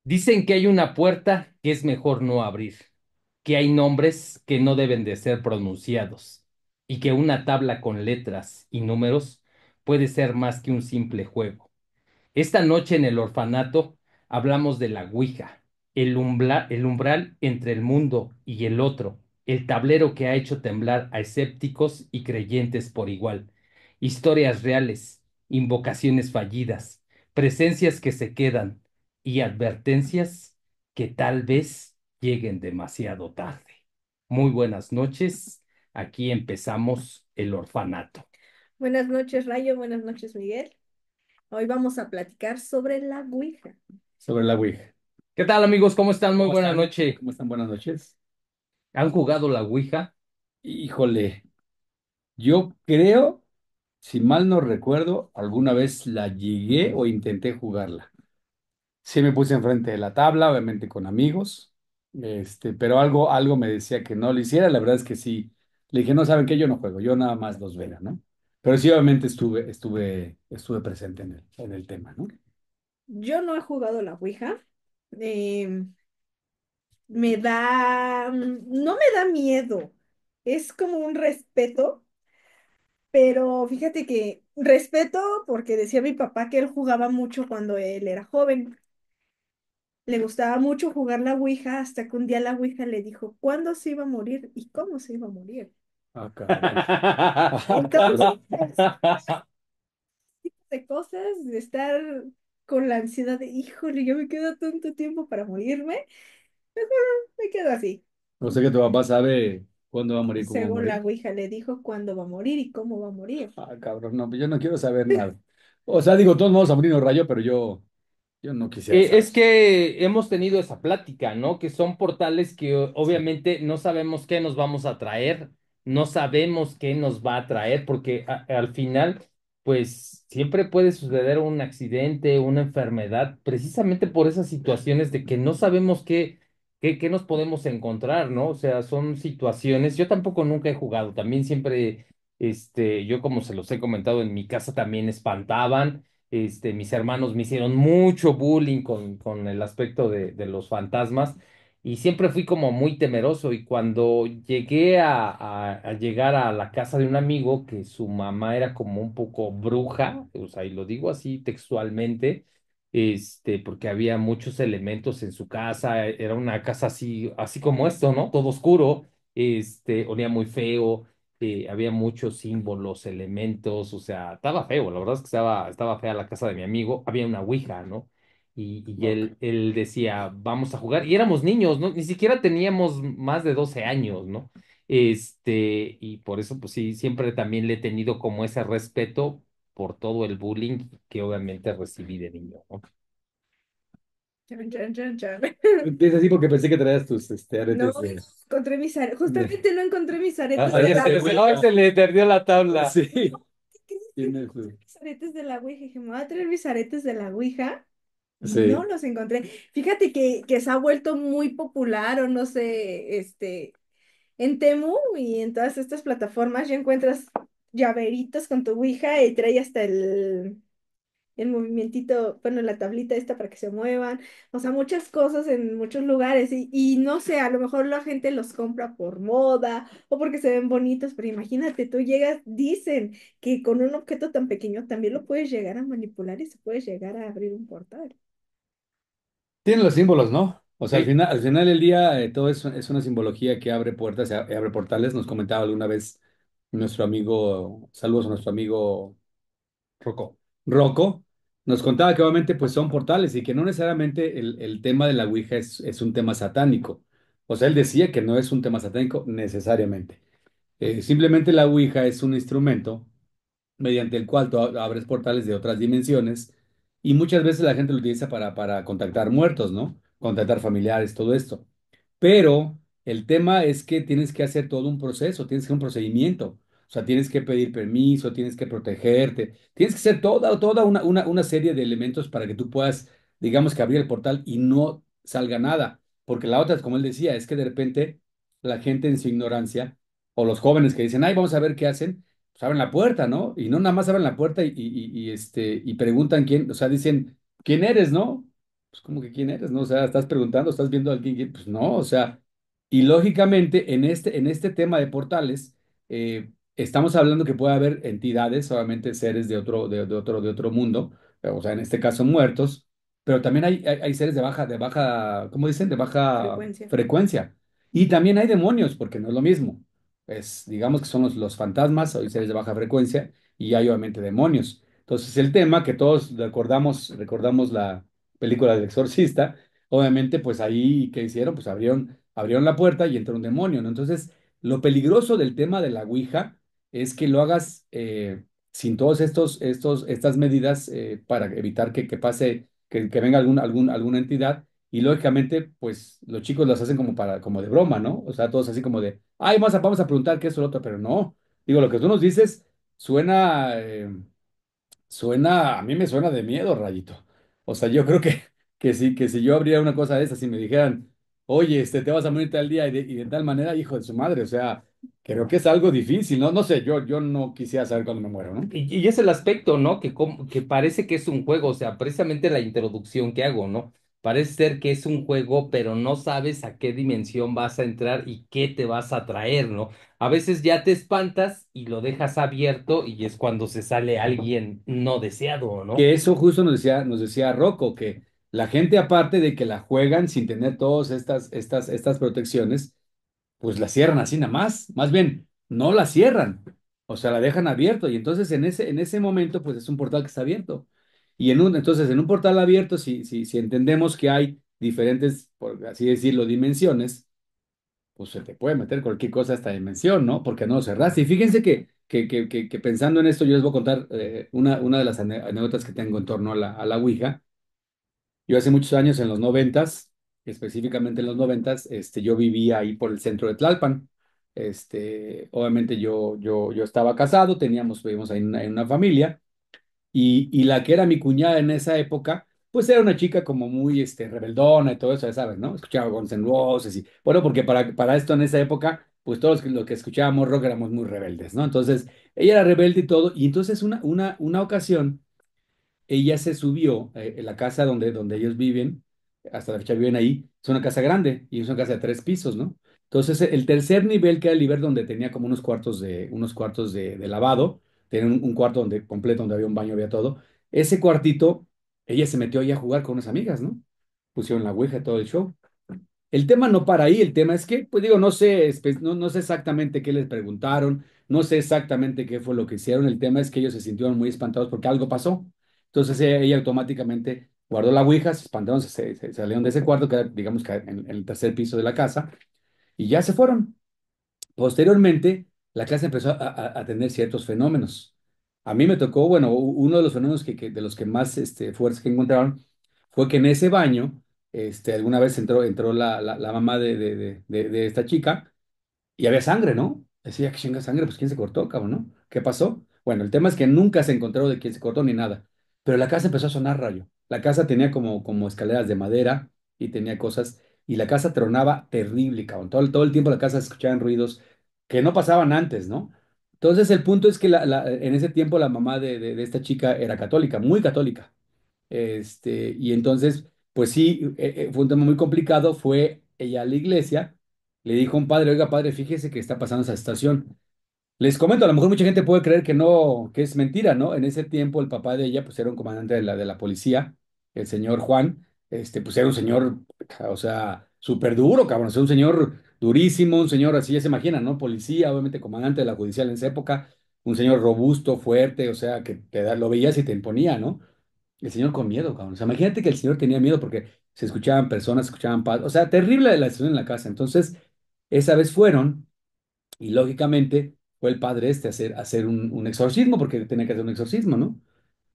Dicen que hay una puerta que es mejor no abrir, que hay nombres que no deben de ser pronunciados y que una tabla con letras y números puede ser más que un simple juego. Esta noche en el orfanato hablamos de la Ouija, el umbral entre el mundo y el otro, el tablero que ha hecho temblar a escépticos y creyentes por igual, historias reales, invocaciones fallidas, presencias que se quedan y advertencias que tal vez lleguen demasiado tarde. Muy buenas noches, aquí empezamos el orfanato. Buenas noches, Rayo. Buenas noches, Miguel. Hoy vamos a platicar sobre la Ouija. Sobre la Ouija. ¿Qué tal amigos? ¿Cómo están? Muy ¿Cómo buena están? noche. ¿Cómo están? Buenas noches. ¿Han jugado la Ouija? Híjole, yo creo, si mal no recuerdo, alguna vez la llegué o intenté jugarla. Sí me puse enfrente de la tabla, obviamente con amigos, pero algo me decía que no lo hiciera. La verdad es que sí. Le dije, no, ¿saben qué? Yo no juego, yo nada más los veo, ¿no? Pero sí, obviamente estuve presente en el tema, ¿no? Yo no he jugado la Ouija. Eh, me da, no me da miedo. Es como un respeto, pero fíjate que respeto porque decía mi papá que él jugaba mucho cuando él era joven. Le gustaba mucho jugar la Ouija hasta que un día la Ouija le dijo cuándo se iba a morir y cómo se iba a morir. Ah, caray. Ah, Entonces, cabrón. de cosas, de estar con la ansiedad de, híjole, yo me quedo tanto tiempo para morirme, me quedo así. O sea que tu papá sabe cuándo va a morir, cómo va a Según la morir. Ouija le dijo cuándo va a morir y cómo va a morir. Ah, cabrón, no, pues yo no quiero saber nada. O sea, digo, todos vamos a morir en un rayo, pero yo no quisiera saber. Es que hemos tenido esa plática, ¿no? Que son portales que Sí. obviamente no sabemos qué nos vamos a traer, no sabemos qué nos va a traer, porque al final, pues siempre puede suceder un accidente, una enfermedad, precisamente por esas situaciones de que no sabemos qué nos podemos encontrar, ¿no? O sea, son situaciones, yo tampoco nunca he jugado, también siempre, yo como se los he comentado en mi casa también espantaban. Mis hermanos me hicieron mucho bullying con el aspecto de los fantasmas y siempre fui como muy temeroso y cuando llegué a llegar a la casa de un amigo que su mamá era como un poco bruja, o sea, y lo digo así textualmente, porque había muchos elementos en su casa, era una casa así como esto, ¿no? Todo oscuro, olía muy feo, había muchos símbolos, elementos, o sea, estaba feo, la verdad es que estaba fea la casa de mi amigo, había una ouija, ¿no? Y Ok. él decía, vamos a jugar, y éramos niños, ¿no? Ni siquiera teníamos más de 12 años, ¿no? Y por eso, pues sí, siempre también le he tenido como ese respeto por todo el bullying que obviamente recibí de niño, ¿no? Chan, chan, chan, chan. Es así porque pensé que traías tus No aretes encontré mis aretes, de- justamente no encontré mis aretes de aretes la de Ouija. Ay, Ouija. se le perdió la tabla. Sí, ¿Qué crees que no tienes, encontré mis aretes de la Ouija? Dije, me voy a traer mis aretes de la Ouija. No sí. los encontré. Fíjate que se ha vuelto muy popular o no sé, en Temu y en todas estas plataformas ya encuentras llaveritos con tu Ouija y trae hasta el movimentito, bueno, la tablita esta para que se muevan, o sea, muchas cosas en muchos lugares y no sé, a lo mejor la gente los compra por moda o porque se ven bonitos, pero imagínate, tú llegas, dicen que con un objeto tan pequeño también lo puedes llegar a manipular y se puede llegar a abrir un portal. Tienen los símbolos, ¿no? O sea, al Sí. final, al final del día, todo es una simbología que abre puertas y abre portales. Nos comentaba alguna vez nuestro amigo, saludos a nuestro amigo Rocco. Rocco, nos contaba que obviamente pues son portales y que no necesariamente el tema de la Ouija es un tema satánico. O sea, él decía que no es un tema satánico necesariamente. Simplemente la Ouija es un instrumento mediante el cual tú abres portales de otras dimensiones y muchas veces la gente lo utiliza para contactar muertos, ¿no? Contactar familiares, todo esto. Pero el tema es que tienes que hacer todo un proceso, tienes que hacer un procedimiento. O sea, tienes que pedir permiso, tienes que protegerte, tienes que hacer toda una serie de elementos para que tú puedas, digamos que abrir el portal y no salga nada. Porque la otra, como él decía, es que de repente la gente en su ignorancia, o los jóvenes que dicen, ay, vamos a ver qué hacen, pues abren la puerta, ¿no? Y no nada más abren la puerta y preguntan quién, o sea, dicen, ¿quién eres, no? pues como que quién eres, ¿no? O sea, estás preguntando, estás viendo a alguien, pues no, o sea, y lógicamente en este tema de portales, estamos hablando que puede haber entidades, solamente seres de otro mundo, o sea, en este caso muertos, pero también hay seres de baja, ¿cómo dicen? De baja Frecuencia. frecuencia. Y también hay demonios, porque no es lo mismo. Digamos que son los fantasmas, hay seres de baja frecuencia, y hay obviamente demonios. Entonces, el tema que todos recordamos la película del Exorcista, obviamente, pues ahí, ¿qué hicieron? Pues abrieron la puerta y entró un demonio, ¿no? Entonces, lo peligroso del tema de la Ouija es que lo hagas sin todos estas medidas para evitar que pase, que venga alguna entidad. Y lógicamente, pues los chicos las hacen como de broma, ¿no? O sea, todos así como de, ay, vamos a preguntar qué es lo otro, pero no. Digo, lo que tú nos dices suena, a mí me suena de miedo, Rayito. O sea, yo creo que si yo abriera una cosa de esas y me dijeran, oye, te vas a morir tal día y de tal manera, hijo de su madre, o sea, creo que es algo difícil, ¿no? No sé, yo no quisiera saber cuándo me muero, ¿no? Y es el aspecto, ¿no? Que parece que es un juego, o sea, precisamente la introducción que hago, ¿no? Parece ser que es un juego, pero no sabes a qué dimensión vas a entrar y qué te vas a traer, ¿no? A veces ya te espantas y lo dejas abierto y es cuando se sale alguien no deseado, ¿no? Que eso justo nos decía Rocco, que la gente aparte de que la juegan sin tener todas estas protecciones, pues la cierran así nada más bien, no la cierran, o sea, la dejan abierto y entonces en ese momento pues es un portal que está abierto. Entonces en un portal abierto, si entendemos que hay diferentes, por así decirlo, dimensiones, pues se te puede meter cualquier cosa a esta dimensión, ¿no? Porque no lo cerraste. Y fíjense que pensando en esto, yo les voy a contar una de las anécdotas que tengo en torno a la Ouija. Yo hace muchos años, en los noventas, específicamente en los noventas, yo vivía ahí por el centro de Tlalpan. Obviamente yo estaba casado, vivíamos ahí en una familia, y la que era mi cuñada en esa época, pues era una chica como muy rebeldona y todo eso, ya sabes, ¿no? Escuchaba Guns N' Roses y, bueno, porque para esto en esa época, pues todos los que escuchábamos rock éramos muy rebeldes, ¿no? Entonces, ella era rebelde y todo, y entonces una ocasión ella se subió en la casa donde ellos viven, hasta la fecha viven ahí, es una casa grande y es una casa de 3 pisos, ¿no? Entonces, el tercer nivel, que era el nivel donde tenía como unos cuartos de lavado, tenía un cuarto completo, donde había un baño, había todo. Ese cuartito, ella se metió ahí a jugar con unas amigas, ¿no? Pusieron la ouija y todo el show. El tema no para ahí, el tema es que, pues digo, no sé exactamente qué les preguntaron, no sé exactamente qué fue lo que hicieron, el tema es que ellos se sintieron muy espantados porque algo pasó. Entonces ella automáticamente guardó la ouija, se espantaron, se salieron de ese cuarto, que era, digamos, que en el tercer piso de la casa, y ya se fueron. Posteriormente, la clase empezó a tener ciertos fenómenos. A mí me tocó, bueno, uno de los fenómenos de los que más fuertes que encontraron fue que en ese baño, alguna vez entró la mamá de esta chica y había sangre, ¿no? Decía que chinga sangre, pues ¿quién se cortó, cabrón, no? ¿Qué pasó? Bueno, el tema es que nunca se encontró de quién se cortó ni nada, pero la casa empezó a sonar, Rayo. La casa tenía como escaleras de madera y tenía cosas, y la casa tronaba terrible, cabrón. Todo el tiempo la casa se escuchaban ruidos que no pasaban antes, ¿no? Entonces el punto es que en ese tiempo la mamá de esta chica era católica, muy católica. Y entonces, pues sí, fue un tema muy complicado. Fue ella a la iglesia, le dijo a un padre, oiga, padre, fíjese que está pasando esa situación. Les comento, a lo mejor mucha gente puede creer que no, que es mentira, ¿no? En ese tiempo el papá de ella, pues era un comandante de la policía, el señor Juan, pues era un señor, o sea, súper duro, cabrón, o sea, un señor durísimo, un señor así, ya se imaginan, ¿no? Policía, obviamente comandante de la judicial en esa época, un señor robusto, fuerte, o sea, que lo veías y te imponía, ¿no? El señor con miedo, cabrón. O sea, imagínate que el señor tenía miedo porque se escuchaban personas, se escuchaban o sea, terrible la situación en la casa. Entonces, esa vez fueron, y lógicamente fue el padre a hacer un exorcismo, porque tenía que hacer un exorcismo, ¿no?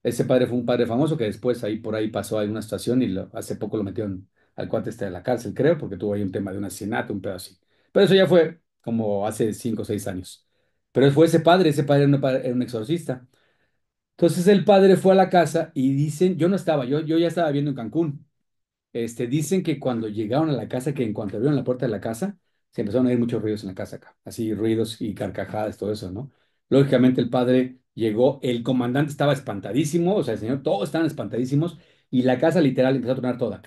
Ese padre fue un padre famoso que después ahí por ahí pasó a una situación y hace poco lo metieron al cuate de la cárcel, creo, porque tuvo ahí un tema de un asesinato, un pedo así. Pero eso ya fue como hace 5 o 6 años. Pero fue ese padre era un exorcista. Entonces el padre fue a la casa y dicen, yo no estaba, yo ya estaba viendo en Cancún. Dicen que cuando llegaron a la casa, que en cuanto abrieron la puerta de la casa, se empezaron a oír muchos ruidos en la casa acá, así ruidos y carcajadas, todo eso, ¿no? Lógicamente el padre llegó, el comandante estaba espantadísimo, o sea, el señor, todos estaban espantadísimos, y la casa literal empezó a tronar toda.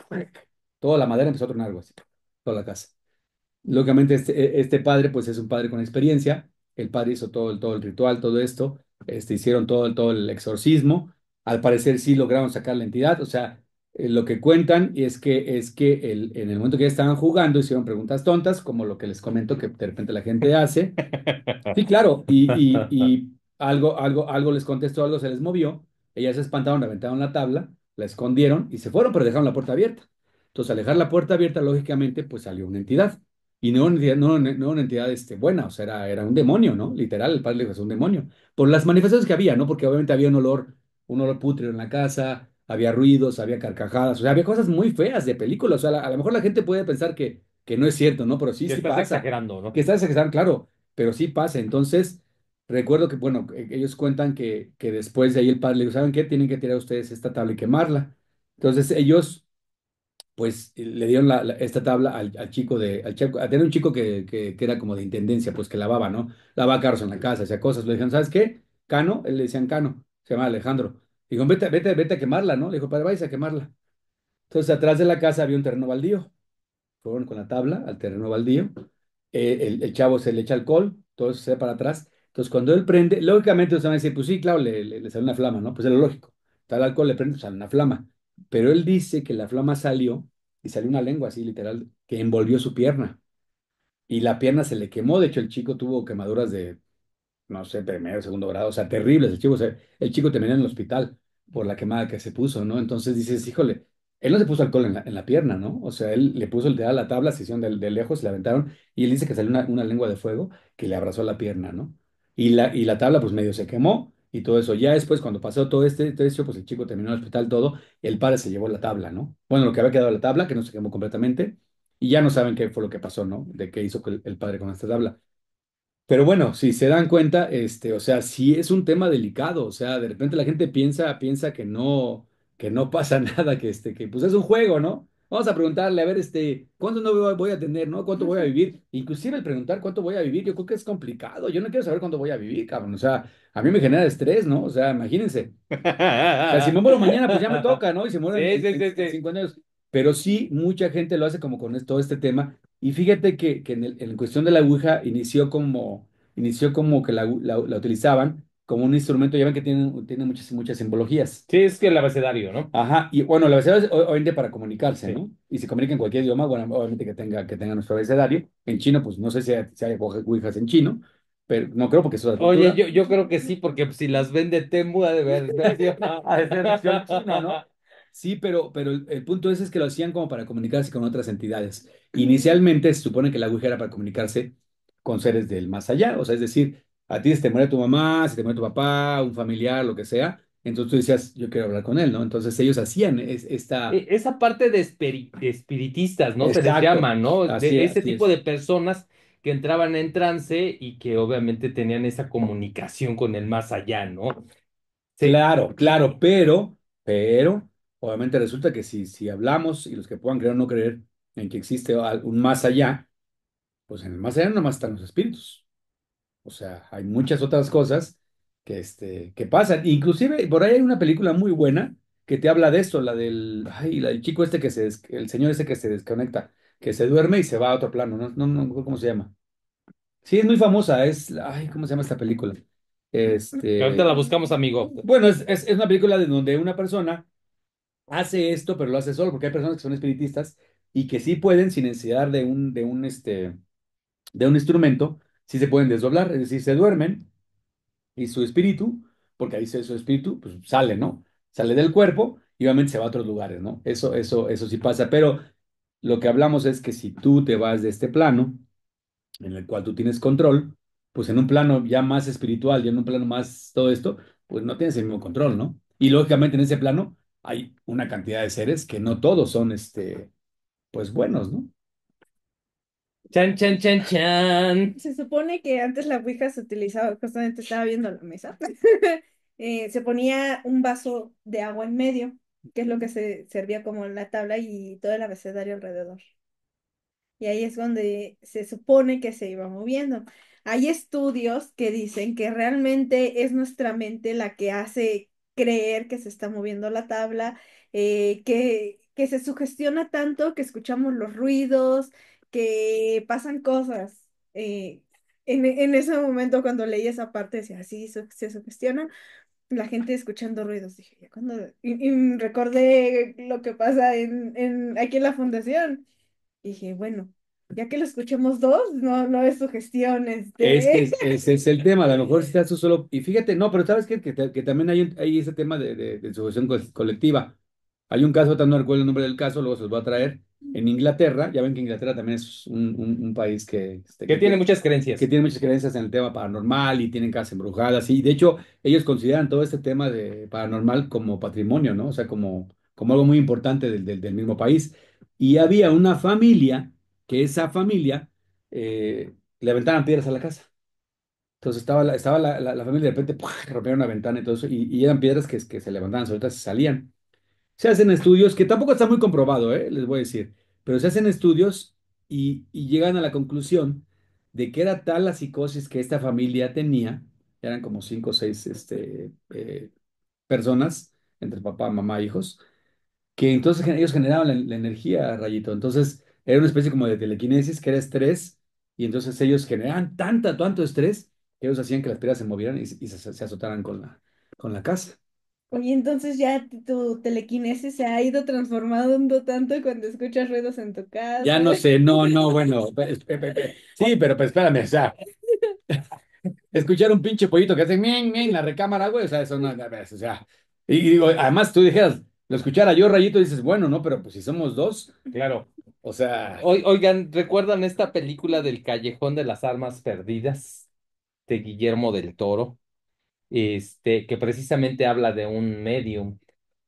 Toda la madera empezó a tronar, güey, así, toda la casa. Lógicamente, este padre, pues es un padre con experiencia. El padre hizo todo el ritual, todo esto. Hicieron todo el exorcismo. Al parecer sí lograron sacar la entidad. O sea, lo que cuentan es que en el momento que ya estaban jugando, hicieron preguntas tontas, como lo que les comento que de repente la gente hace. Sí, claro. Y algo les contestó, algo se les movió. Ellas se espantaron, aventaron la tabla, la escondieron y se fueron, pero dejaron la puerta abierta. Entonces, al dejar la puerta abierta, lógicamente, pues salió una entidad. Y no una entidad, no una entidad buena, o sea, era un demonio, ¿no? Literal, el padre le dijo, es un demonio. Por las manifestaciones que había, ¿no? Porque obviamente había un olor pútrido en la casa, había ruidos, había carcajadas, o sea, había cosas muy feas de películas. O sea, a lo mejor la gente puede pensar que no es cierto, ¿no? Pero sí, Que sí estás pasa. exagerando, ¿no? Que estás exagerando, claro, pero sí pasa. Entonces, recuerdo que, bueno, ellos cuentan que después de ahí el padre le dijo, ¿saben qué? Tienen que tirar ustedes esta tabla y quemarla. Entonces, ellos pues le dieron esta tabla a tener un chico que era como de intendencia, pues que lavaba, ¿no? Lavaba carros en la casa, hacía cosas. Le dijeron, ¿sabes qué? Cano, él le decían Cano, se llama Alejandro. Dijo, vete a quemarla, ¿no? Le dijo, padre, vais a quemarla. Entonces, atrás de la casa había un terreno baldío. Fueron con la tabla al terreno baldío. El chavo se le echa alcohol, todo eso se va para atrás. Entonces, cuando él prende, lógicamente, ustedes van a decir, pues sí, claro, le sale una flama, ¿no? Pues es lo lógico. Está el alcohol, le prende, pues sale una flama. Pero él dice que la flama salió y salió una lengua así, literal, que envolvió su pierna. Y la pierna se le quemó. De hecho, el chico tuvo quemaduras de no sé, primero, segundo grado, o sea, terribles. El chico, el chico terminó en el hospital por la quemada que se puso, ¿no? Entonces dices, híjole, él no se puso alcohol en la pierna, ¿no? O sea, él le puso literal la tabla, se hicieron de lejos, le aventaron, y él dice que salió una lengua de fuego que le abrazó la pierna, ¿no? Y la tabla, pues medio se quemó y todo eso. Ya después, cuando pasó todo esto, pues el chico terminó en el hospital, todo, el padre se llevó la tabla, ¿no? Bueno, lo que había quedado de la tabla, que no se quemó completamente, y ya no saben qué fue lo que pasó, ¿no? De qué hizo el padre con esta tabla. Pero bueno, si se dan cuenta, o sea, sí es un tema delicado, o sea, de repente la gente piensa que no pasa nada, que pues es un juego, ¿no? Vamos a preguntarle, a ver, ¿cuánto no voy a tener, ¿no? ¿Cuánto voy a vivir? Inclusive el preguntar cuánto voy a vivir, yo creo que es complicado, yo no quiero saber cuánto voy a vivir, cabrón, o sea, a mí me genera estrés, ¿no? O sea, imagínense, o sea, si me muero mañana, pues ya me toca, ¿no? Y se mueren Sí, en, sí, en, sí, en sí. 50 años. Pero sí, mucha gente lo hace como con todo este tema. Y fíjate que en cuestión de la Ouija inició como que la utilizaban como un instrumento, ya ven que tiene muchas simbologías. Sí, es que el abecedario, ¿no? Ajá, y bueno, el abecedario es obviamente para comunicarse, Sí. ¿no? Y se comunica en cualquier idioma, bueno, obviamente que tenga nuestro abecedario. En chino, pues no sé si hay ouijas en chino, pero no creo porque es otra Oye, cultura. yo creo que sí, porque pues, si las vende Temu, ha de ver. ¿Sí? Ha de ser versión china, ¿no? Sí, pero el punto es que lo hacían como para comunicarse con otras entidades. Inicialmente se supone que la Ouija era para comunicarse con seres del más allá, o sea, es decir, a ti se te muere tu mamá, se te muere tu papá, un familiar, lo que sea, entonces tú decías, yo quiero hablar con él, ¿no? Entonces ellos hacían esta. Esa parte de espiritistas, ¿no? Se les Exacto, llama, ¿no? De ese así tipo es. de personas que entraban en trance y que obviamente tenían esa comunicación con el más allá, ¿no? Sí. Claro, claro, pero, obviamente resulta que si hablamos y los que puedan creer o no creer en que existe un más allá, pues en el más allá no más están los espíritus. O sea, hay muchas otras cosas que pasan. Inclusive, por ahí hay una película muy buena que te habla de esto, la del chico el señor ese que se desconecta, que se duerme y se va a otro plano. No, no, no, me acuerdo cómo se llama. Sí, es muy famosa. ¿Cómo se llama esta película? Que ahorita Este, la buscamos, amigo. bueno, es una película de donde una persona hace esto, pero lo hace solo, porque hay personas que son espiritistas y que sí pueden, sin necesidad de un instrumento, sí se pueden desdoblar, es decir, se duermen y su espíritu, porque ahí su espíritu, pues sale, ¿no? Sale del cuerpo y obviamente se va a otros lugares, ¿no? Eso sí pasa, pero lo que hablamos es que si tú te vas de este plano, en el cual tú tienes control, pues en un plano ya más espiritual y en un plano más todo esto, pues no tienes el mismo control, ¿no? Y lógicamente en ese plano hay una cantidad de seres que no todos son, pues buenos, ¿no? Chan, chan, chan, chan. Se supone que antes la Ouija se utilizaba, justamente estaba viendo la mesa, se ponía un vaso de agua en medio, que es lo que se servía como la tabla y todo el abecedario alrededor. Y ahí es donde se supone que se iba moviendo. Hay estudios que dicen que realmente es nuestra mente la que hace creer que se está moviendo la tabla, que se sugestiona tanto que escuchamos los ruidos, que pasan cosas. En ese momento cuando leí esa parte decía, así se sugestiona la gente escuchando ruidos. Dije, ya cuando... Y recordé lo que pasa aquí en la fundación. Y dije, bueno, ya que lo escuchemos dos, no es sugestión, Ese es el tema, a lo mejor si estás tú solo, y fíjate, no, pero ¿sabes qué? Que también hay ese tema de sujeción colectiva. Hay un caso, no recuerdo el nombre del caso, luego se los voy a traer, en Inglaterra, ya ven que Inglaterra también es un país Que tiene muchas que creencias. tiene muchas creencias en el tema paranormal y tienen casas embrujadas, y de hecho ellos consideran todo este tema de paranormal como patrimonio, ¿no? O sea, como algo muy importante del mismo país. Y había una familia, que esa familia... le aventaban piedras a la casa. Entonces estaba la familia y de repente ¡pua! Rompieron una ventana y todo eso, y eran piedras que se levantaban, solitas y salían. Se hacen estudios, que tampoco está muy comprobado, les voy a decir, pero se hacen estudios y llegan a la conclusión de que era tal la psicosis que esta familia tenía, eran como cinco o seis personas, entre papá, mamá, hijos, que entonces ellos generaban la energía, Rayito. Entonces era una especie como de telequinesis, que era estrés, y entonces ellos generaban tanto estrés que ellos hacían que las piedras se movieran y se azotaran con la casa. Oye, entonces ya tu telequinesis se ha ido transformando tanto cuando escuchas ruidos en tu Ya casa. no sé, no, no, bueno, sí, pero pues espérame, o sea, escuchar un pinche pollito que hace mien, mien en la recámara, güey, o sea, eso no, o sea, y digo, además tú dijeras, lo escuchara yo, Rayito, dices, bueno, no, pero pues si somos dos, Claro. o sea, Oigan, ¿recuerdan esta película del Callejón de las Almas Perdidas de Guillermo del Toro? Que precisamente habla de un medium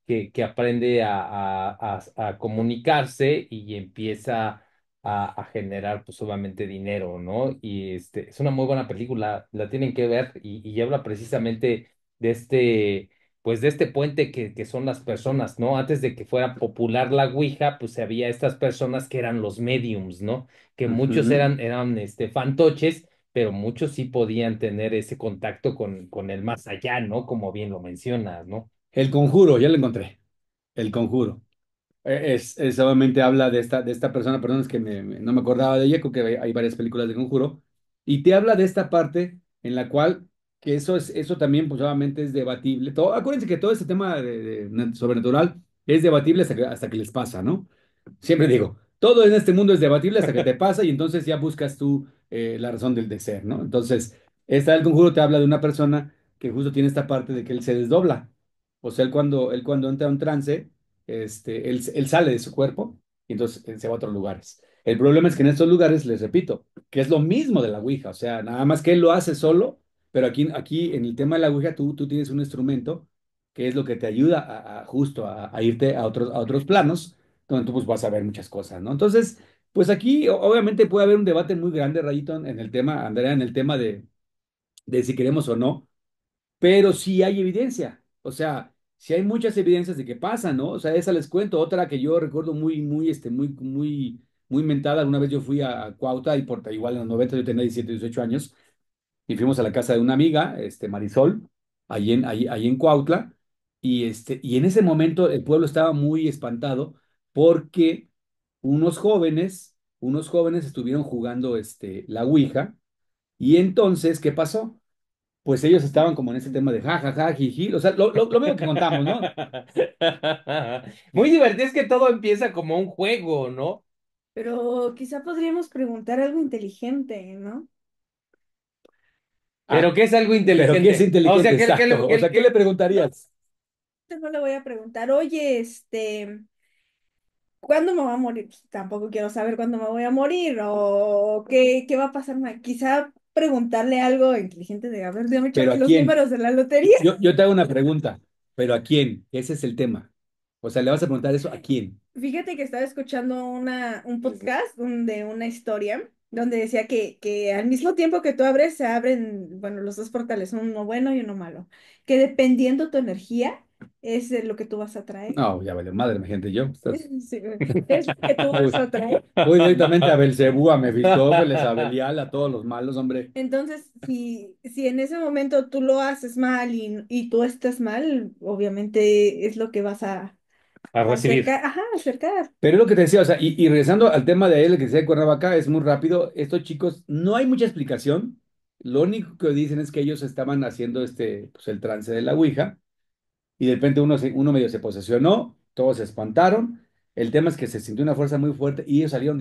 que aprende a comunicarse y empieza a generar, pues obviamente, dinero, ¿no? Y es una muy buena película, la tienen que ver y habla precisamente de pues de este puente que son las personas, ¿no? Antes de que fuera popular la Ouija, pues había estas personas que eran los mediums, ¿no? Que muchos ujú. eran fantoches, pero muchos sí podían tener ese contacto con el más allá, ¿no? Como bien lo mencionas, ¿no? El Conjuro, ya lo encontré, El Conjuro. Solamente habla de esta persona, personas que no me acordaba de ella, creo que hay varias películas de Conjuro, y te habla de esta parte en la cual, que eso también, pues obviamente es debatible. Acuérdense que todo este tema de sobrenatural es debatible hasta que les pasa, ¿no? Siempre digo, todo en este mundo es debatible hasta que te pasa y entonces ya buscas tú la razón del de ser, ¿no? Entonces, El Conjuro te habla de una persona que justo tiene esta parte de que él se desdobla. O sea, él cuando entra a un trance, él sale de su cuerpo y entonces él se va a otros lugares. El problema es que en estos lugares, les repito, que es lo mismo de la Ouija, o sea, nada más que él lo hace solo, pero aquí en el tema de la Ouija tú tienes un instrumento que es lo que te ayuda justo a irte a otros planos, donde tú pues vas a ver muchas cosas, ¿no? Entonces, pues aquí obviamente puede haber un debate muy grande, Rayito, en el tema, Andrea, en el tema de si queremos o no, pero sí hay evidencia, o sea, sí hay muchas evidencias de que pasa, ¿no? O sea, esa les cuento, otra que yo recuerdo muy mentada, alguna vez yo fui a Cuautla y igual en los 90 yo tenía 17, 18 años, y fuimos a la casa de una amiga, Marisol, ahí en Cuautla, y en ese momento el pueblo estaba muy espantado porque unos jóvenes estuvieron jugando, la Ouija, y entonces, ¿qué pasó? Pues ellos estaban como en ese tema de ja, ja, ja, jiji, o sea, lo mismo que contamos, ¿no? Muy divertido, es que todo empieza como un juego, ¿no? Pero quizá podríamos preguntar algo inteligente, ¿no? Pero Ah, ¿qué es algo pero ¿qué es inteligente? O inteligente? sea, Exacto. O sea, ¿qué le No, preguntarías? no le voy a preguntar, oye, ¿cuándo me voy a morir? Pues, tampoco quiero saber cuándo me voy a morir o qué va a pasar. Quizá preguntarle algo inteligente de, a ver, déjame ¿Pero echarme a los quién? números de la lotería. Yo te hago una pregunta, ¿pero a quién? Ese es el tema. O sea, le vas a preguntar eso a quién. Fíjate que estaba escuchando un podcast de una historia donde decía que al mismo tiempo que tú abres, se abren, bueno, los dos portales, uno bueno y uno malo, que dependiendo tu energía, es lo que tú vas a traer. No, ya vale, madre, mi gente, yo. Sí, es lo que tú vas a traer. Voy directamente a Belcebú, a Mefistófeles, a Belial, a todos los malos, hombre. Entonces, si en ese momento tú lo haces mal y tú estás mal, obviamente es lo que vas A a recibir. acercar, ajá, acercar. Pero es lo que te decía, o sea, y regresando al tema de él, el que decía de Cuernavaca, es muy rápido. Estos chicos, no hay mucha explicación. Lo único que dicen es que ellos estaban haciendo pues el trance de la Ouija. Y de repente uno medio se posesionó, todos se espantaron. El tema es que se sintió una fuerza muy fuerte y ellos salieron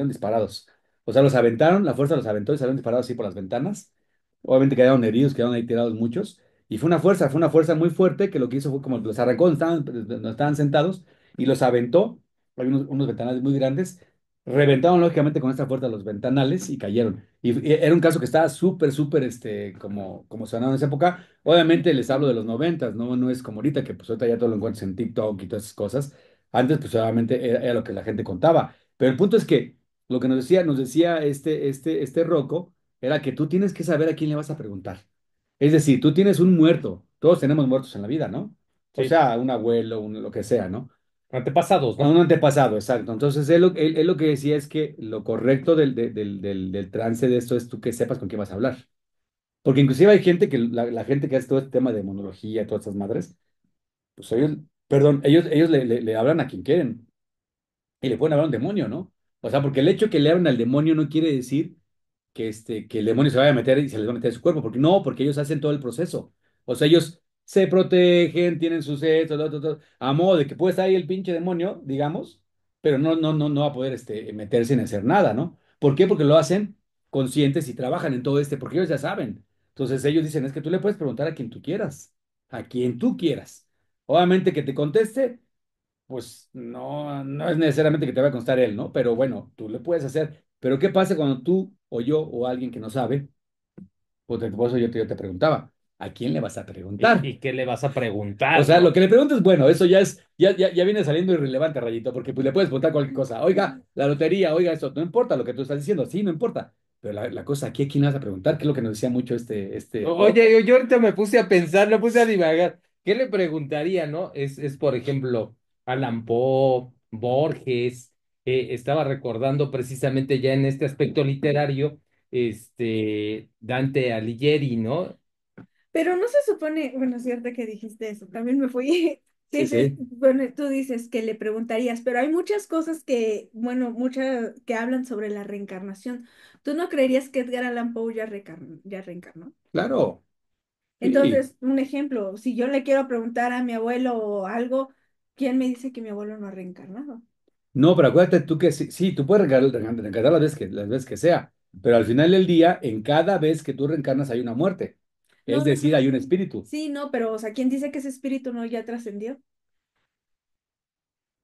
disparados. O sea, los aventaron, la fuerza los aventó y salieron disparados así por las ventanas. Obviamente quedaron heridos, quedaron ahí tirados muchos. Y fue una fuerza muy fuerte que lo que hizo fue como los arrancó donde estaban sentados y los aventó. Hay unos ventanales muy grandes. Reventaron lógicamente con esta fuerza los ventanales y cayeron. Y era un caso que estaba súper, súper, como sonado en esa época. Obviamente les hablo de los noventas, ¿no? No es como ahorita, que pues ahorita ya todo lo encuentras en TikTok y todas esas cosas. Antes, pues obviamente era lo que la gente contaba. Pero el punto es que lo que nos decía este Rocco, era que tú tienes que saber a quién le vas a preguntar. Es decir, tú tienes un muerto. Todos tenemos muertos en la vida, ¿no? O Sí. sea, un abuelo, lo que sea, ¿no? Antepasados, A un ¿no? antepasado, exacto. Entonces, él lo que decía es que lo correcto del trance de esto es tú que sepas con quién vas a hablar. Porque inclusive hay gente la gente que hace todo este tema de monología, todas estas madres, pues ellos, perdón, ellos le hablan a quien quieren y le pueden hablar a un demonio, ¿no? O sea, porque el hecho que le hablen al demonio no quiere decir que el demonio se vaya a meter y se les va a meter en su cuerpo, porque no, porque ellos hacen todo el proceso. O sea, ellos se protegen, tienen su sexo, a modo de que puede estar ahí el pinche demonio, digamos, pero no va a poder meterse en hacer nada, ¿no? ¿Por qué? Porque lo hacen conscientes y trabajan en todo porque ellos ya saben. Entonces ellos dicen, es que tú le puedes preguntar a quien tú quieras, a quien tú quieras. Obviamente que te conteste, pues no es necesariamente que te va a constar él, ¿no? Pero bueno, tú le puedes hacer. Pero ¿qué pasa cuando tú o yo o alguien que no sabe? Pues por eso yo te preguntaba, ¿a quién le vas a preguntar? ¿Y qué le vas a O preguntar, sea, lo no? que le preguntes, bueno, eso ya viene saliendo irrelevante, Rayito, porque pues le puedes preguntar cualquier cosa. Oiga, la lotería, oiga, eso, no importa lo que tú estás diciendo, sí, no importa. Pero la cosa aquí, ¿a quién le vas a preguntar? ¿Qué es lo que nos decía mucho este Oye, Rocco? yo ahorita me puse a pensar, me puse a divagar. ¿Qué le preguntaría, no? Por ejemplo, Alan Poe, Borges. Estaba recordando precisamente ya en este aspecto literario, Dante Alighieri, ¿no? Pero no se supone, bueno, es cierto que dijiste eso, también me fui. Sí, sí, Bueno, tú dices que le preguntarías, pero hay muchas cosas que, bueno, muchas que hablan sobre la reencarnación. ¿Tú no creerías que Edgar Allan Poe ya reencarnó? claro, sí. Entonces, un ejemplo, si yo le quiero preguntar a mi abuelo algo, ¿quién me dice que mi abuelo no ha reencarnado? No, pero acuérdate tú que sí, sí, tú puedes reencarnar las veces que sea, pero al final del día, en cada vez que tú reencarnas hay una muerte. Es No, no, decir, no, hay un sí. espíritu. Sí, no, pero, o sea, ¿quién dice que ese espíritu no ya trascendió?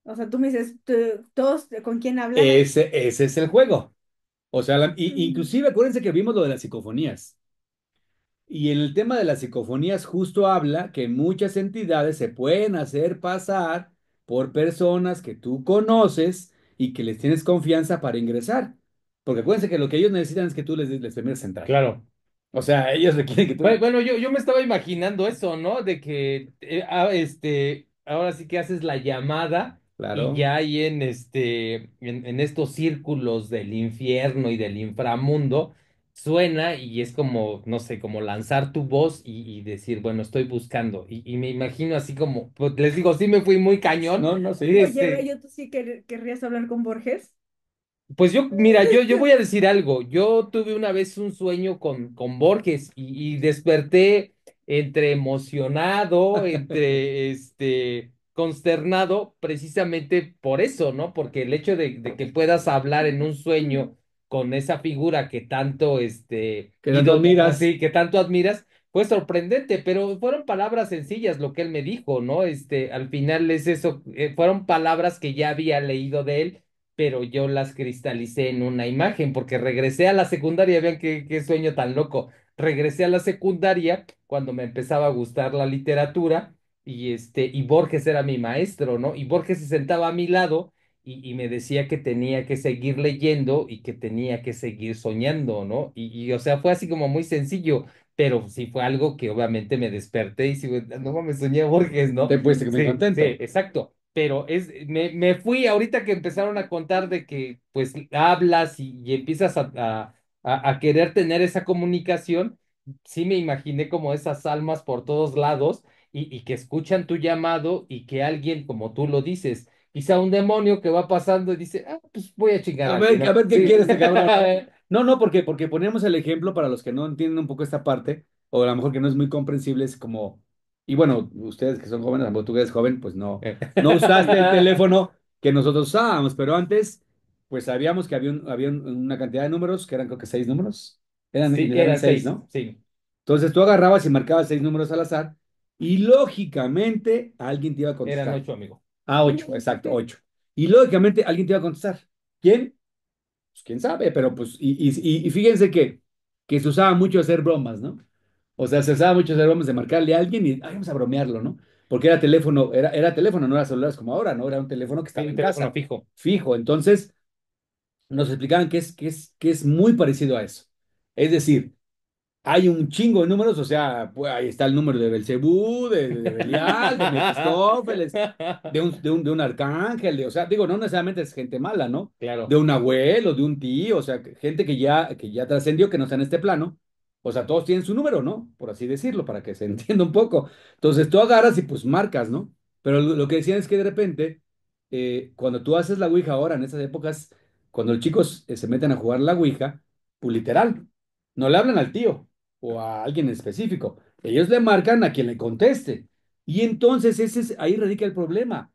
O sea, tú me dices, todos con quién hablar. Ese es el juego. O sea, Mm. inclusive acuérdense que vimos lo de las psicofonías. Y en el tema de las psicofonías justo habla que muchas entidades se pueden hacer pasar por personas que tú conoces y que les tienes confianza para ingresar. Porque acuérdense que lo que ellos necesitan es que tú les permitas entrar. Claro. O sea, ellos requieren que tú... Bueno, yo me estaba imaginando eso, ¿no? De que ahora sí que haces la llamada y Claro. ya hay en estos círculos del infierno y del inframundo, suena y es como, no sé, como lanzar tu voz y decir, bueno, estoy buscando. Y me imagino así como, pues les digo, sí me fui muy cañón. No, no, sí. Oye, Rayo, ¿tú sí querrías hablar con Borges? Pues yo, mira, yo voy a decir algo. Yo tuve una vez un sueño con Borges y desperté entre emocionado, entre consternado, precisamente por eso, ¿no? Porque el hecho de que puedas hablar en un sueño con esa figura que tanto, Que tanto admiras. así, que tanto admiras, fue sorprendente, pero fueron palabras sencillas lo que él me dijo, ¿no? Al final es eso, fueron palabras que ya había leído de él pero yo las cristalicé en una imagen, porque regresé a la secundaria, vean qué sueño tan loco. Regresé a la secundaria cuando me empezaba a gustar la literatura y Borges era mi maestro, ¿no? Y Borges se sentaba a mi lado y me decía que tenía que seguir leyendo y que tenía que seguir soñando, ¿no? O sea, fue así como muy sencillo, pero sí fue algo que obviamente me desperté y sí, no mames, soñé a Borges, ¿no? Te fuiste muy Sí, sí, contento. exacto. Pero me fui ahorita que empezaron a contar de que pues hablas y empiezas a querer tener esa comunicación, sí me imaginé como esas almas por todos lados y que escuchan tu llamado y que alguien, como tú lo dices, quizá un demonio que va pasando y dice, ah, pues voy a chingar a alguien, A ¿no? ver qué Sí. quiere este cabrón, ¿no? No, no, porque ponemos el ejemplo para los que no entienden un poco esta parte, o a lo mejor que no es muy comprensible, es como, y bueno, ustedes que son jóvenes, a lo mejor tú que eres joven, pues no usaste el teléfono que nosotros usábamos, pero antes, pues sabíamos que una cantidad de números, que eran creo que 6 números, Sí, eran eran seis, seis, ¿no? sí, Entonces tú agarrabas y marcabas 6 números al azar, y lógicamente alguien te iba a eran contestar. ocho, amigo. Ah, 8, exacto, 8. Y lógicamente alguien te iba a contestar. ¿Quién? Pues quién sabe, pero pues, y fíjense que se usaba mucho hacer bromas, ¿no? O sea, se usaba mucho hacer bromas de marcarle a alguien y, ay, vamos a bromearlo, ¿no? Porque era teléfono, no era celulares como ahora, ¿no? Era un teléfono que Sí, estaba un en teléfono casa, fijo. fijo. Entonces, nos explicaban que es muy parecido a eso. Es decir, hay un chingo de números, o sea, pues ahí está el número de Belcebú, de Belial, de Mefistófeles, de un arcángel, o sea, digo, no necesariamente es gente mala, ¿no? De Claro, un abuelo, de un tío, o sea, gente que ya trascendió, que no está en este plano, o sea, todos tienen su número, ¿no? Por así decirlo, para que se entienda un poco. Entonces tú agarras y pues marcas, ¿no? Pero lo que decían es que de repente, cuando tú haces la Ouija ahora, en esas épocas, cuando los chicos se meten a jugar la Ouija, pues literal, no le hablan al tío o a alguien en específico. Ellos le marcan a quien le conteste. Y entonces ahí radica el problema.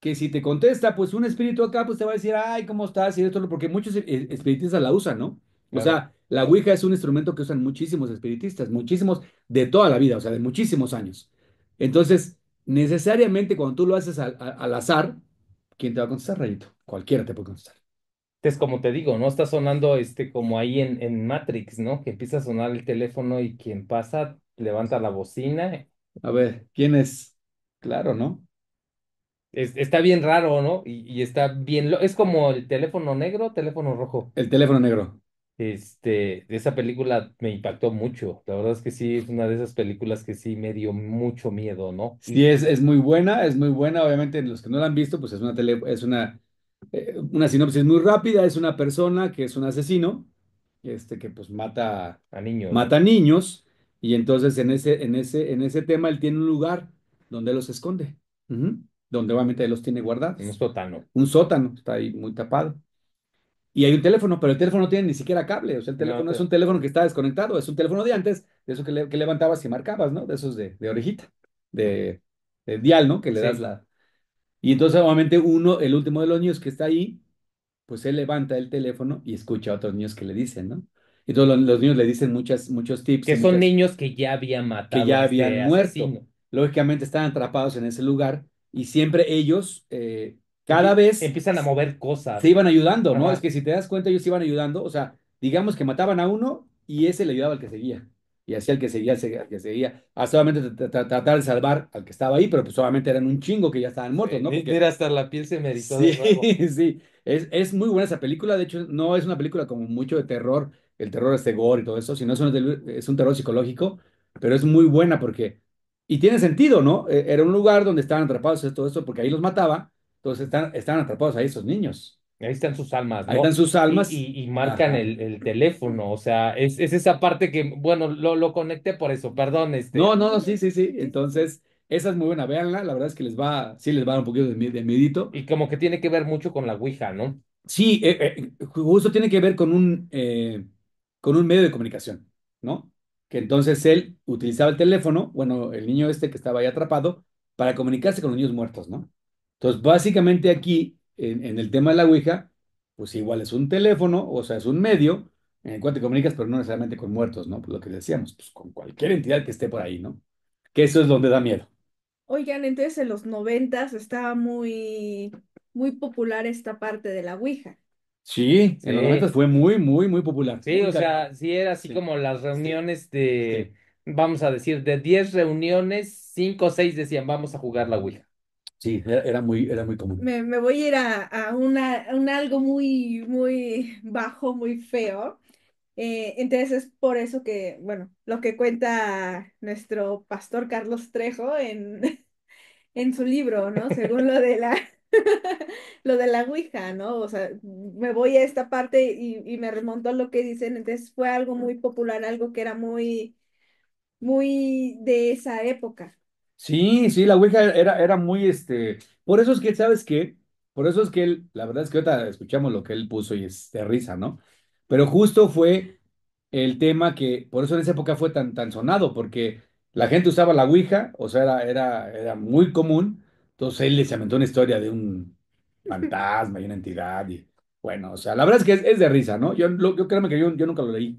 Que si te contesta, pues un espíritu acá, pues te va a decir, ay, ¿cómo estás? Y esto, porque muchos espiritistas la usan, ¿no? O claro. sea, la Ouija es un instrumento que usan muchísimos espiritistas, muchísimos de toda la vida, o sea, de muchísimos años. Entonces, necesariamente cuando tú lo haces al azar, ¿quién te va a contestar, Rayito? Cualquiera te puede contestar. Es como te digo, ¿no? Está sonando como ahí en Matrix, ¿no? Que empieza a sonar el teléfono y quien pasa levanta la bocina. A ver, ¿quién es? Claro, ¿no? Está bien raro, ¿no? Y está bien, es como el teléfono negro, teléfono rojo. El teléfono negro. Esa película me impactó mucho. La verdad es que sí, es una de esas películas que sí me dio mucho miedo, ¿no? Sí, es muy buena, es muy buena. Obviamente, los que no la han visto, pues es una sinopsis muy rápida. Es una persona que es un asesino, que pues A niños, ¿no? mata niños, y entonces en ese tema él tiene un lugar donde los esconde, ujú, donde obviamente él los tiene En un guardados. sótano. Un sótano, está ahí muy tapado. Y hay un teléfono, pero el teléfono no tiene ni siquiera cable. O sea, el No, teléfono no es un teléfono que está desconectado, es un teléfono de antes, de eso que levantabas y marcabas, ¿no? De esos de orejita, de, de dial, ¿no? Que le das sí. la. Y entonces, obviamente, el último de los niños que está ahí, pues él levanta el teléfono y escucha a otros niños que le dicen, ¿no? Y todos los niños le dicen muchos tips y Que son muchas niños que ya habían que matado ya a habían este muerto. asesino. Lógicamente están atrapados en ese lugar y siempre ellos, cada vez Empiezan a mover se cosas. iban ayudando, ¿no? Es Ajá. que si te das cuenta, ellos se iban ayudando, o sea, digamos que mataban a uno y ese le ayudaba al que seguía. Y así al que seguía, al que seguía, a solamente tratar de salvar al que estaba ahí, pero pues solamente eran un chingo que ya estaban muertos, ¿no? Porque Mira, hasta la piel se me erizó sí, de nuevo. sí, es muy buena esa película. De hecho, no es una película como mucho de terror, el terror es de gore y todo eso, sino es un terror psicológico, pero es muy buena porque, y tiene sentido, ¿no? Era un lugar donde estaban atrapados todo esto, porque ahí los mataba, entonces estaban atrapados ahí esos niños. Ahí están sus almas, Ahí ¿no? están sus Y, almas. y marcan Ajá. el teléfono, o sea, es esa parte que, bueno, lo conecté por eso, perdón, No, no, no, sí, sí, sí. Entonces, esa es muy buena, véanla. La verdad es que sí les va a dar un poquito de miedito. y como que tiene que ver mucho con la Ouija, ¿no? Sí, justo tiene que ver con un medio de comunicación, ¿no? Que entonces él utilizaba el teléfono, bueno, el niño que estaba ahí atrapado, para comunicarse con los niños muertos, ¿no? Entonces, básicamente aquí, en el tema de la Ouija, pues igual es un teléfono, o sea, es un medio en el cual te comunicas, pero no necesariamente con muertos, ¿no? Pues lo que decíamos, pues con cualquier entidad que esté por ahí, ¿no? Que eso es donde da miedo. Oigan, entonces en los 90 estaba muy popular esta parte de la Ouija. Sí, en los 90 Sí, fue muy, muy, muy popular. sí, Muy o cañón. sea, sí era así Sí, como las sí, reuniones sí. vamos a decir, de 10 reuniones, 5 o 6 decían, vamos a jugar la Ouija. Sí, era muy común. Me voy a ir a un algo muy, muy bajo, muy feo. Entonces es por eso que, bueno, lo que cuenta nuestro pastor Carlos Trejo en su libro, ¿no? Según lo de la, lo de la Ouija, ¿no? O sea, me voy a esta parte y me remonto a lo que dicen. Entonces fue algo muy popular, algo que era muy, muy de esa época. Sí, sí, la Ouija era muy, por eso es que, ¿sabes qué? Por eso es que él, la verdad es que ahorita escuchamos lo que él puso y es de risa, ¿no? Pero justo fue el tema que, por eso en esa época fue tan sonado, porque la gente usaba la Ouija, o sea, era muy común, entonces él les inventó una historia de un fantasma y una entidad, y bueno, o sea, la verdad es que es de risa, ¿no? Yo créeme que yo nunca lo leí,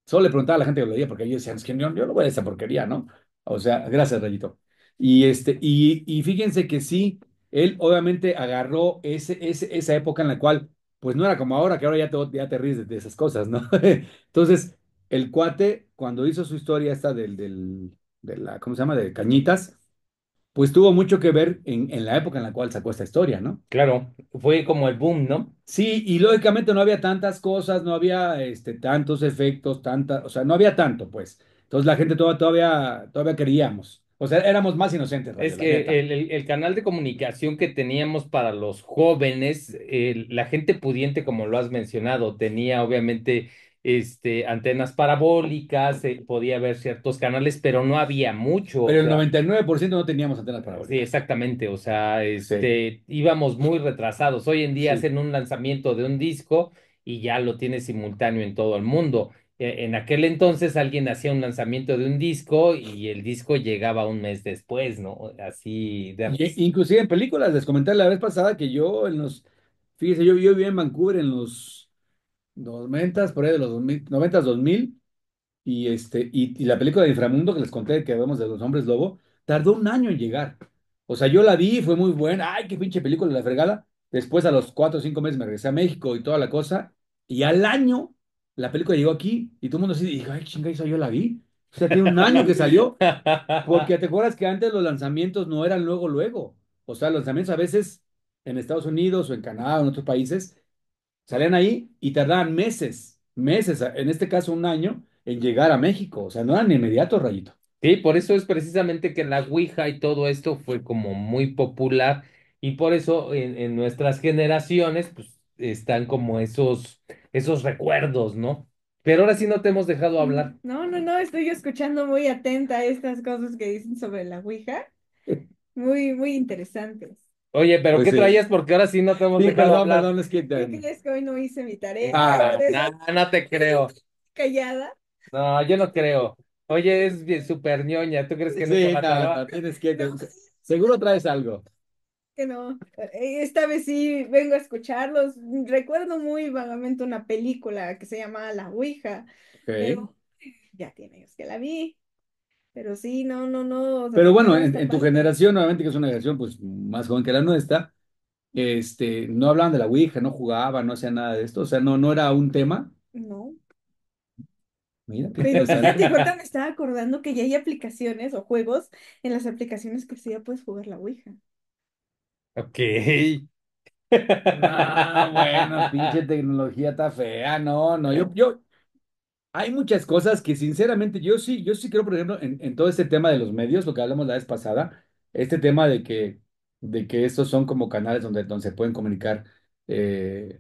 solo le preguntaba a la gente que lo leía, porque ellos decían, es que yo no voy a esa porquería, ¿no? O sea, gracias, Rayito. Y fíjense que sí, él obviamente agarró esa época en la cual, pues no era como ahora, que ahora ya te ríes de esas cosas, ¿no? Entonces, el cuate, cuando hizo su historia esta de la, ¿cómo se llama? De Cañitas, pues tuvo mucho que ver en la época en la cual sacó esta historia, ¿no? Claro, fue como el boom, ¿no? Sí, y lógicamente no había tantas cosas, no había tantos efectos, o sea, no había tanto, pues. Entonces la gente todavía queríamos. O sea, éramos más inocentes, Rayo, Es la que neta. el canal de comunicación que teníamos para los jóvenes, la gente pudiente, como lo has mencionado, tenía obviamente antenas parabólicas, podía ver ciertos canales, pero no había mucho. O Pero el sea, 99% no teníamos antenas sí, parabólicas. exactamente. O sea, Sí. íbamos muy retrasados. Hoy en día Sí. hacen un lanzamiento de un disco y ya lo tiene simultáneo en todo el mundo. En aquel entonces alguien hacía un lanzamiento de un disco y el disco llegaba un mes después, ¿no? Así de... Inclusive en películas, les comenté la vez pasada que fíjese, yo viví en Vancouver en los 90, por ahí de los 2000, 90, 2000, y la película de Inframundo que les conté que vemos de los hombres lobo, tardó un año en llegar. O sea, yo la vi, fue muy buena, ay, qué pinche película, la fregada. Después a los 4 o 5 meses me regresé a México y toda la cosa, y al año la película llegó aquí y todo el mundo así dijo, ay, chinga, eso yo la vi. O sea, tiene un año que salió. Porque te acuerdas que antes los lanzamientos no eran luego, luego. O sea, los lanzamientos a veces en Estados Unidos o en Canadá o en otros países salían ahí y tardaban meses, en este caso un año, en llegar a México. O sea, no eran inmediatos, Rayito. Sí, por eso es precisamente que la Ouija y todo esto fue como muy popular y por eso en nuestras generaciones pues están como esos recuerdos, ¿no? Pero ahora sí no te hemos dejado hablar. No, no, no, estoy escuchando muy atenta a estas cosas que dicen sobre la Ouija. Muy, muy interesantes. Oye, pero Pues ¿qué sí. traías? Porque ahora sí no te hemos Sí, dejado perdón, hablar. perdón, es que ¿Qué crees que hoy no hice mi tarea? Por ah, eso No, no te creo. callada. No, yo no creo. Oye, es bien súper ñoña. ¿Tú crees que no te sí, no, faltaba? no, seguro traes algo. Que no. Esta vez sí vengo a escucharlos. Recuerdo muy vagamente una película que se llamaba La Ouija, Ok. pero ya tiene años que la vi. Pero sí, no, no, no. O sea, Pero bueno, recuerdo esta en tu parte. generación, obviamente que es una generación pues más joven que la nuestra, no hablaban de la Ouija, no jugaban, no hacían nada de esto, o sea, no era un tema. No. Mira, qué Pero fíjate, interesante. ahorita me estaba acordando que ya hay aplicaciones o juegos en las aplicaciones que sí ya puedes jugar la Ouija. Ok. No, bueno, pinche tecnología está fea, no, no, hay muchas cosas que sinceramente yo sí creo, por ejemplo, en todo este tema de los medios, lo que hablamos la vez pasada, este tema de que estos son como canales donde se pueden comunicar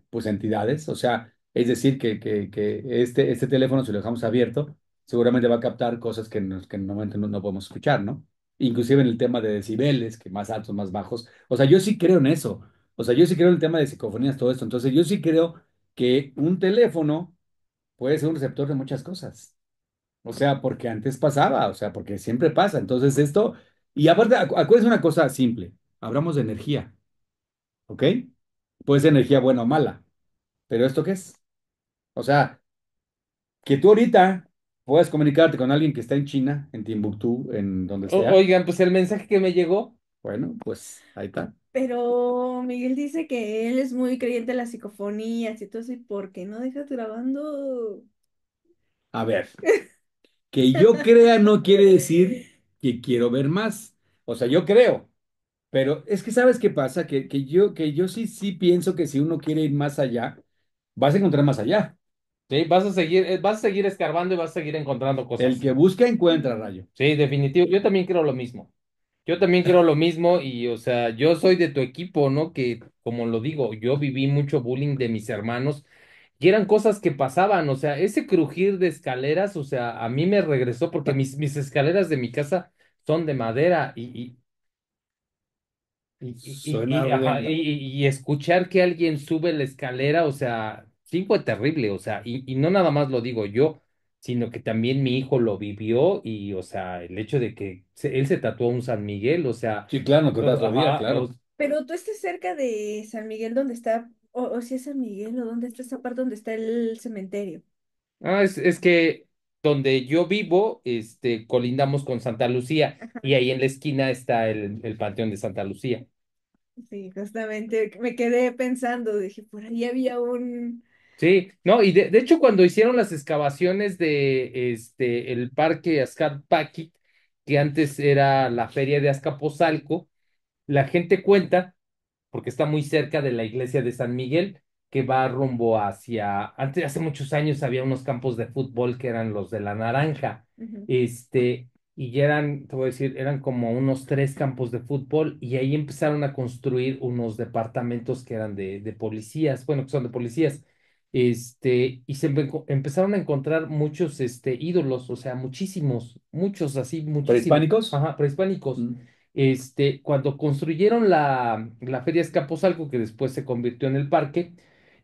pues entidades, o sea, es decir, que este teléfono, si lo dejamos abierto, seguramente va a captar cosas que normalmente no podemos escuchar, ¿no? Inclusive en el tema de decibeles, que más altos, más bajos, o sea, yo sí creo en eso, o sea, yo sí creo en el tema de psicofonías, todo esto, entonces yo sí creo que un teléfono puede ser un receptor de muchas cosas. O sea, porque antes pasaba, o sea, porque siempre pasa. Entonces esto, y aparte, acuérdense una cosa simple, hablamos de energía, ¿ok? Puede ser energía buena o mala, pero ¿esto qué es? O sea, que tú ahorita puedas comunicarte con alguien que está en China, en Timbuktu, en donde sea, Oigan, pues el mensaje que me llegó. bueno, pues ahí está. Pero Miguel dice que él es muy creyente en las psicofonías y todo eso, ¿y por qué no dejas grabando? A ver, que yo crea no quiere decir que quiero ver más. O sea, yo creo. Pero es que ¿sabes qué pasa? Que yo sí pienso que si uno quiere ir más allá, vas a encontrar más allá. Sí, vas a seguir escarbando y vas a seguir encontrando El cosas. que busca encuentra, Ujú. Rayo. Sí, definitivo. Yo también creo lo mismo. Yo también creo lo mismo y, o sea, yo soy de tu equipo, ¿no? Que, como lo digo, yo viví mucho bullying de mis hermanos y eran cosas que pasaban, o sea, ese crujir de escaleras, o sea, a mí me regresó porque mis escaleras de mi casa son de madera Suena ajá, horrendo. y escuchar que alguien sube la escalera, o sea, sí fue terrible, o sea, y no nada más lo digo yo, sino que también mi hijo lo vivió y, o sea, el hecho de que él se tatuó un San Miguel, o sea, Sí, claro, no contaste otro día, ajá, claro. Pero tú estás cerca de San Miguel, donde está, o si es San Miguel, o dónde está esa parte donde está el cementerio. es que donde yo vivo, colindamos con Santa Lucía y ahí en la esquina está el Panteón de Santa Lucía. Sí, justamente me quedé pensando, dije, por ahí había un... Sí, no, y de hecho cuando hicieron las excavaciones de el parque Azcapotzalco, que antes era la feria de Azcapotzalco, la gente cuenta, porque está muy cerca de la iglesia de San Miguel, que va rumbo antes, hace muchos años había unos campos de fútbol que eran los de la Naranja, Ujú, y ya eran, te voy a decir, eran como unos 3 campos de fútbol, y ahí empezaron a construir unos departamentos que eran de policías, bueno, que son de policías, y empezaron a encontrar muchos, ídolos, o sea, muchísimos, muchos, así, muchísimos, ¿Prehispánicos? ajá, prehispánicos. Mm. Cuando construyeron la Feria Escaposalco, que después se convirtió en el parque,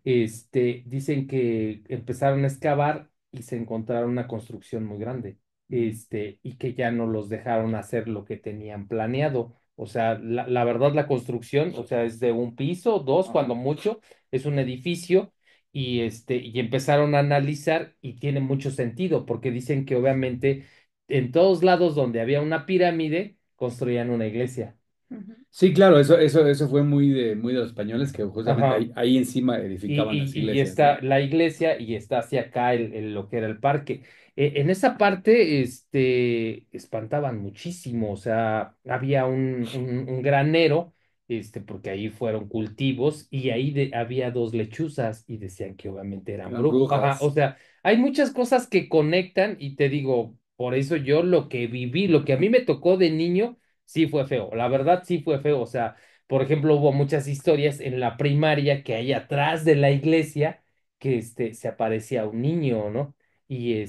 dicen que empezaron a excavar y se encontraron una construcción muy grande, y que ya no los dejaron hacer lo que tenían planeado. O sea, la verdad, la construcción, o sea, es de un piso, dos, cuando Ajá. mucho, es un edificio, y empezaron a analizar y tiene mucho sentido, porque dicen que obviamente en todos lados donde había una pirámide, construían una iglesia. ujú. Sí, claro, eso fue muy de los españoles que justamente Ajá. ahí encima Y, edificaban las y iglesias, está ¿no? la iglesia y está hacia acá lo que era el parque. En esa parte, espantaban muchísimo, o sea, había un granero, porque ahí fueron cultivos y ahí había 2 lechuzas y decían que obviamente eran Eran brujos. Ajá, o brujas. sea, hay muchas cosas que conectan y te digo, por eso yo lo que viví, lo que a mí me tocó de niño, sí fue feo, la verdad sí fue feo, o sea. Por ejemplo, hubo muchas historias en la primaria que hay atrás de la iglesia que se aparecía un niño, ¿no? Y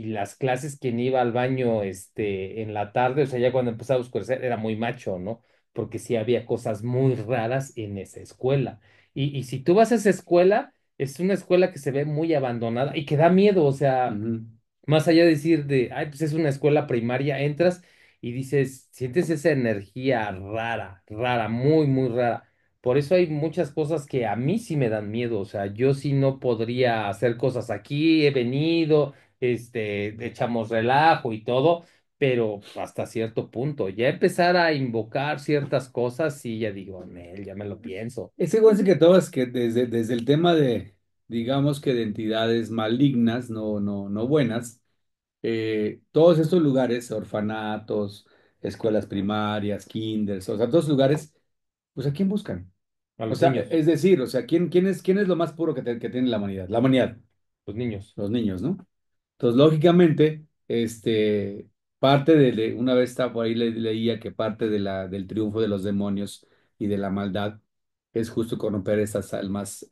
las clases, quien iba al baño en la tarde, o sea, ya cuando empezaba a oscurecer, era muy macho, ¿no? Porque sí había cosas muy raras en esa escuela. Y si tú vas a esa escuela, es una escuela que se ve muy abandonada y que da miedo, o sea, Ujú. más allá de decir ay, pues es una escuela primaria, entras y dices, sientes esa energía rara, rara, muy, muy rara. Por eso hay muchas cosas que a mí sí me dan miedo, o sea, yo sí no podría hacer cosas aquí, he venido, echamos relajo y todo, pero hasta cierto punto, ya empezar a invocar ciertas cosas, sí, ya digo, Nel, ya me lo pienso. Ese igual que todas que desde el tema de, digamos que de entidades malignas, no buenas, todos estos lugares, orfanatos, escuelas primarias, kinders, o sea, todos lugares, pues ¿a quién buscan? A O los sea, niños, es decir, o sea, ¿quién es lo más puro que tiene la humanidad? La humanidad, los niños, los niños, ¿no? Entonces, lógicamente, parte una vez estaba por ahí, leía que parte del triunfo de los demonios y de la maldad es justo corromper esas almas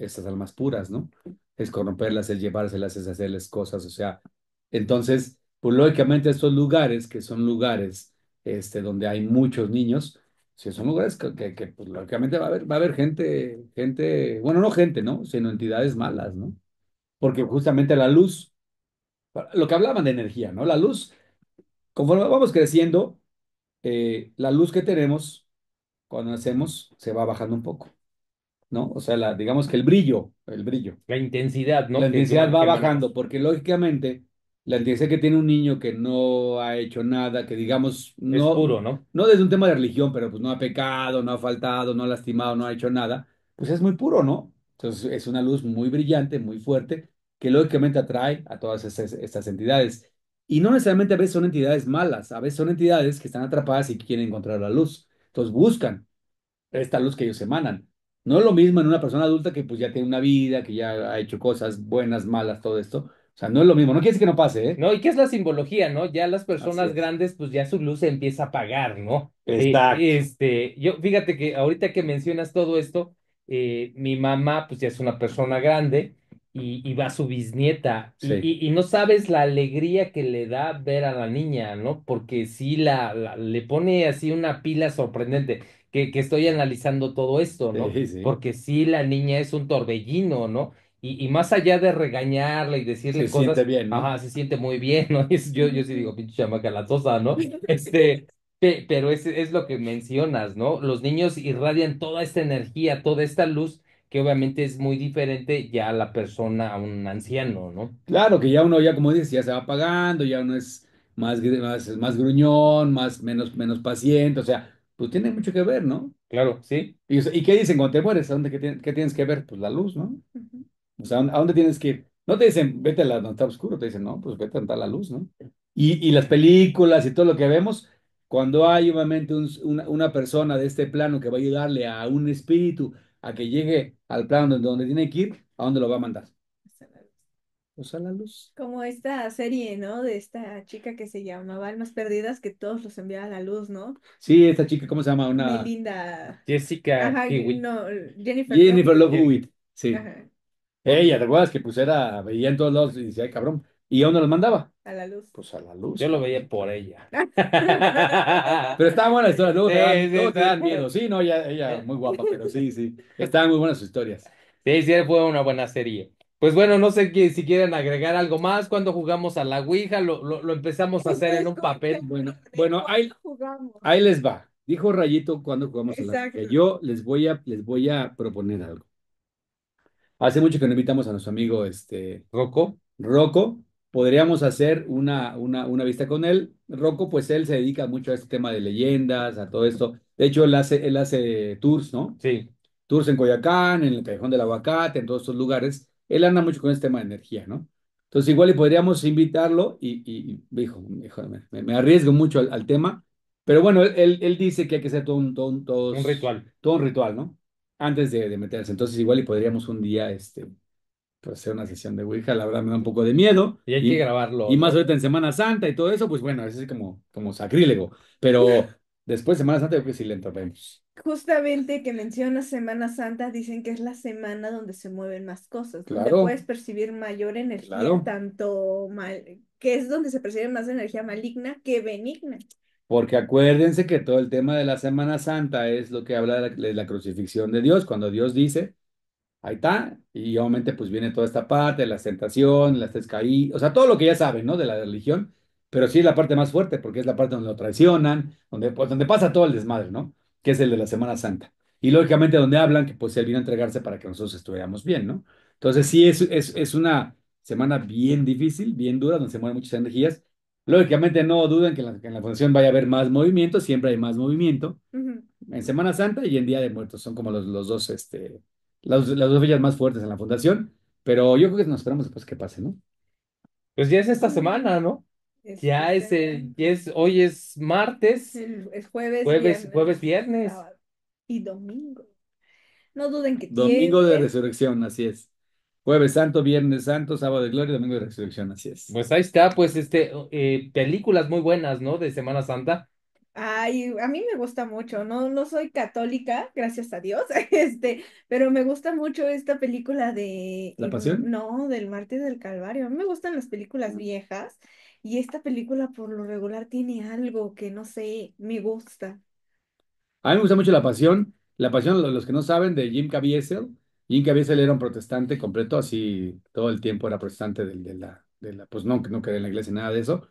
puras, ¿no? Es corromperlas, es llevárselas, es hacerles cosas, o sea, entonces, pues lógicamente estos lugares, que son lugares, donde hay muchos niños, si son lugares pues, lógicamente va a haber bueno, no gente, ¿no? Sino entidades malas, ¿no? Porque justamente la luz lo que hablaban de energía, ¿no? La luz, conforme vamos creciendo, la luz que tenemos cuando nacemos se va bajando un poco, ¿no? O sea, digamos que el brillo. la intensidad, La ¿no? intensidad va Que manejamos. bajando porque lógicamente la intensidad que tiene un niño que no ha hecho nada, que digamos, Es no, puro, ¿no? no desde un tema de religión, pero pues no ha pecado, no ha faltado, no ha lastimado, no ha hecho nada, pues es muy puro, ¿no? Entonces es una luz muy brillante, muy fuerte, que lógicamente atrae a todas estas entidades. Y no necesariamente a veces son entidades malas, a veces son entidades que están atrapadas y que quieren encontrar la luz. Entonces buscan. esta luz que ellos emanan. No es lo mismo en una persona adulta que pues ya tiene una vida, que ya ha hecho cosas buenas, malas, todo esto. O sea, no es lo mismo. No quiere decir que no pase, ¿eh? ¿No? ¿Y qué es la simbología, no? Ya las Así personas es. grandes, pues ya su luz se empieza a apagar, ¿no? Exacto. Yo, fíjate que ahorita que mencionas todo esto, mi mamá, pues ya es una persona grande y va su bisnieta Sí, y no sabes la alegría que le da ver a la niña, ¿no? Porque sí le pone así una pila sorprendente, que estoy analizando todo esto, ¿no? sí, sí. Porque sí, la niña es un torbellino, ¿no? Y más allá de regañarle y Se decirle siente cosas, bien, ¿no? ajá, se siente muy bien, ¿no? Yo sí digo, pinche chamaca latosa, ¿no? Pero es lo que mencionas, ¿no? Los niños irradian toda esta energía, toda esta luz, que obviamente es muy diferente ya a la persona, a un anciano, ¿no? Claro que ya uno, ya como dices, ya se va apagando, ya uno es más gruñón, menos paciente, o sea, pues tiene mucho que ver, ¿no? Claro, sí, ¿Y qué dicen cuando te mueres? ¿A dónde qué tienes que ver? Pues la luz, ¿no? Ujú. O sea, ¿a dónde tienes que ir? No te dicen, vete a la donde está oscuro, te dicen, no, pues vete a donde está la luz, ¿no? Y las películas y todo lo que vemos, cuando hay obviamente una persona de este plano que va a ayudarle a un espíritu a que llegue al plano donde tiene que ir, ¿a dónde lo va a mandar? Pues a la luz. Como esta serie, ¿no? De esta chica que se llamaba Almas Perdidas, que todos los enviaba a la luz, ¿no? Sí, esta chica, ¿cómo se llama? Una Melinda. Jessica Ajá, Kiwi. no, Jennifer Love Jennifer Love Hewitt. Hewitt, sí. Ajá, Ella, ¿te acuerdas que pues era, veía en todos lados y decía, ay, cabrón. ¿Y a dónde los mandaba? a la luz. Pues a la luz, Yo lo cabrón. veía por ella. Pero estaba buena la historia, Sí, sí, luego te dan sí. miedo. Sí, no, ella muy guapa, pero sí, sí. Estaban muy buenas sus historias. Sí, sí, fue una buena serie. Pues bueno, no sé si quieren agregar algo más. Cuando jugamos a la Ouija, lo empezamos a hacer en Ustedes un papel. comenten de Bueno, cuándo jugamos. ahí les va. Dijo Rayito cuando jugamos a la Ouija. Exacto. Yo les voy a proponer algo. Hace mucho que no invitamos a nuestro amigo Rocco, Rocco. Podríamos hacer una vista con él. Rocco, pues él se dedica mucho a este tema de leyendas, a todo esto. De hecho, él hace tours, ¿no? sí. Tours en Coyoacán, en el Callejón del Aguacate, en todos estos lugares. Él anda mucho con este tema de energía, ¿no? Entonces, igual y podríamos invitarlo hijo, me arriesgo mucho al tema, pero bueno, él dice que hay que hacer Un ritual. todo un ritual, ¿no? Antes de meterse. Entonces, igual y podríamos un día, pues, hacer una sesión de Ouija. La verdad me da un poco de miedo Y hay que y grabarlo, más ¿no? ahorita en Semana Santa y todo eso, pues bueno, eso es como sacrílego, pero después de Semana Santa yo creo que sí le entraremos. Justamente que mencionas Semana Santa, dicen que es la semana donde se mueven más cosas, donde Claro, puedes percibir mayor energía, claro. tanto mal, que es donde se percibe más energía maligna que benigna. Porque acuérdense que todo el tema de la Semana Santa es lo que habla de la crucifixión de Dios, cuando Dios dice, ahí está, y obviamente pues viene toda esta parte, la tentación, las tres caídas, o sea, todo lo que ya saben, ¿no? De la religión, pero sí es la parte más fuerte, porque es la parte donde lo traicionan, donde pasa todo el desmadre, ¿no? Que es el de la Semana Santa. Y lógicamente donde hablan que pues él vino a entregarse para que nosotros estuviéramos bien, ¿no? Entonces sí es una semana bien difícil, bien dura, donde se mueven muchas energías. Lógicamente no duden que en la fundación vaya a haber más movimiento, siempre hay más movimiento. Ujú. En Semana Santa y en Día de Muertos son como los dos, las dos fechas más fuertes en la fundación, pero yo creo que nos esperamos después que pase, ¿no? Pues ya es esta Mm, semana, ¿no? Esta semana, Hoy es martes, el jueves, viernes, jueves, viernes. sábado y domingo. No duden que Domingo de tiemblen. Resurrección, así es. Jueves Santo, Viernes Santo, Sábado de Gloria, Domingo de Resurrección, así es. Pues ahí está, pues películas muy buenas, ¿no? De Semana Santa. Ay, a mí me gusta mucho, no, no soy católica, gracias a Dios, pero me gusta mucho esta película ¿La Pasión? no, del Mártir del Calvario. A mí me gustan las películas viejas y esta película por lo regular tiene algo que no sé, me gusta. A mí me gusta mucho La Pasión. La Pasión, los que no saben, de Jim Caviezel. Jim Caviezel era un protestante completo, así todo el tiempo era protestante pues no quedé en la iglesia, nada de eso.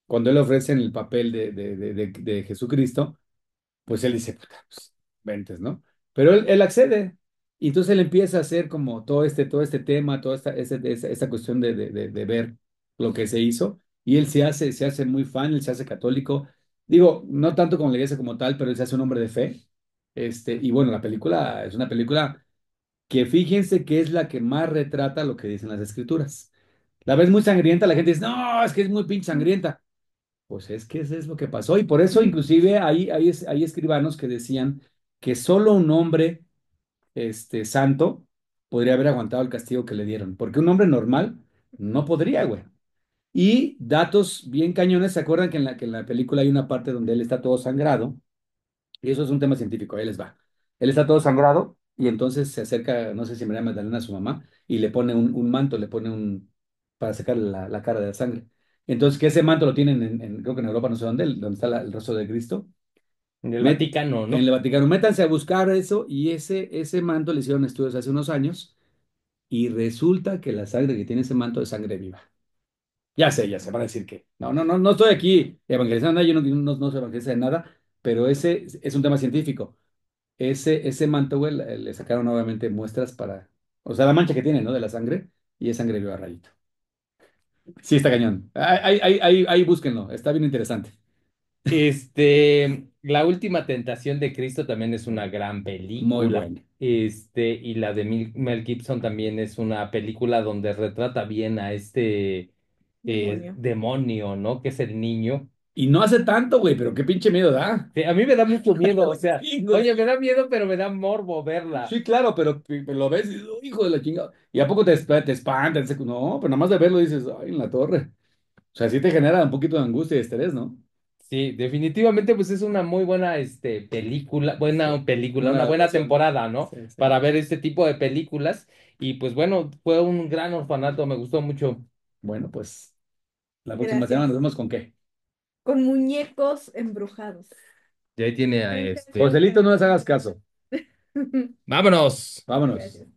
Cuando él le ofrecen el papel de Jesucristo, pues él dice, puta, pues, ventes, ¿no? Pero él accede. Y entonces él empieza a hacer como todo este tema, toda esta cuestión de ver lo que se hizo. Y él se hace muy fan, él se hace católico. Digo, no tanto con la iglesia como tal, pero él se hace un hombre de fe. Y bueno, la película es una película que fíjense que es la que más retrata lo que dicen las escrituras. La ves muy sangrienta, la gente dice, no, es que es muy pinche sangrienta. Pues es que eso es lo que pasó y por eso inclusive hay escribanos que decían que solo un hombre santo podría haber aguantado el castigo que le dieron, porque un hombre normal no podría, güey. Y datos bien cañones, ¿se acuerdan que en la película hay una parte donde él está todo sangrado? Y eso es un tema científico, ahí les va. Él está todo sangrado y entonces se acerca, no sé si María Magdalena a su mamá, y le pone un manto, le pone para sacarle la cara de la sangre. Entonces, que ese manto lo tienen creo que en Europa, no sé dónde, donde está el rostro de Cristo. En el Met- Vaticano, en ¿no? el Vaticano, métanse a buscar eso y ese manto le hicieron estudios hace unos años y resulta que la sangre que tiene ese manto es sangre viva. Ya sé, van a decir que no estoy aquí evangelizando nada, yo no soy evangelista de nada, pero ese es un tema científico. Ese manto, güey, le sacaron nuevamente muestras o sea, la mancha que tiene, ¿no? De la sangre, y es sangre viva rayito. Sí, está cañón. Ahí búsquenlo, está bien interesante. La última tentación de Cristo también es una gran Muy película. bueno. Y la de Mel Gibson también es una película donde retrata bien a este Demonio. demonio, ¿no? Que es el niño. Y no hace tanto, güey, pero qué pinche miedo da. Sí, a mí me da mucho miedo, o sea, Chingos. oye, me da miedo, pero me da morbo verla. Sí, claro, pero lo ves y dices, "Oh, hijo de la chingada. ¿Y a poco te espanta? No, pero nada más de verlo dices, ay, en la torre. O sea, sí te genera un poquito de angustia y estrés, ¿no? Sí, definitivamente, pues es una muy buena Sí. película, Una una buena adaptación. temporada, ¿no? Sí, sí. Para ver este tipo de películas. Y pues bueno, fue un gran orfanato, me gustó mucho. Bueno, pues la próxima semana nos Gracias. vemos con qué. Con muñecos embrujados. Y ahí tiene a Chan, chan, chan, Joselito, no les hagas chan. caso. ¡Vámonos! Vámonos. Gracias.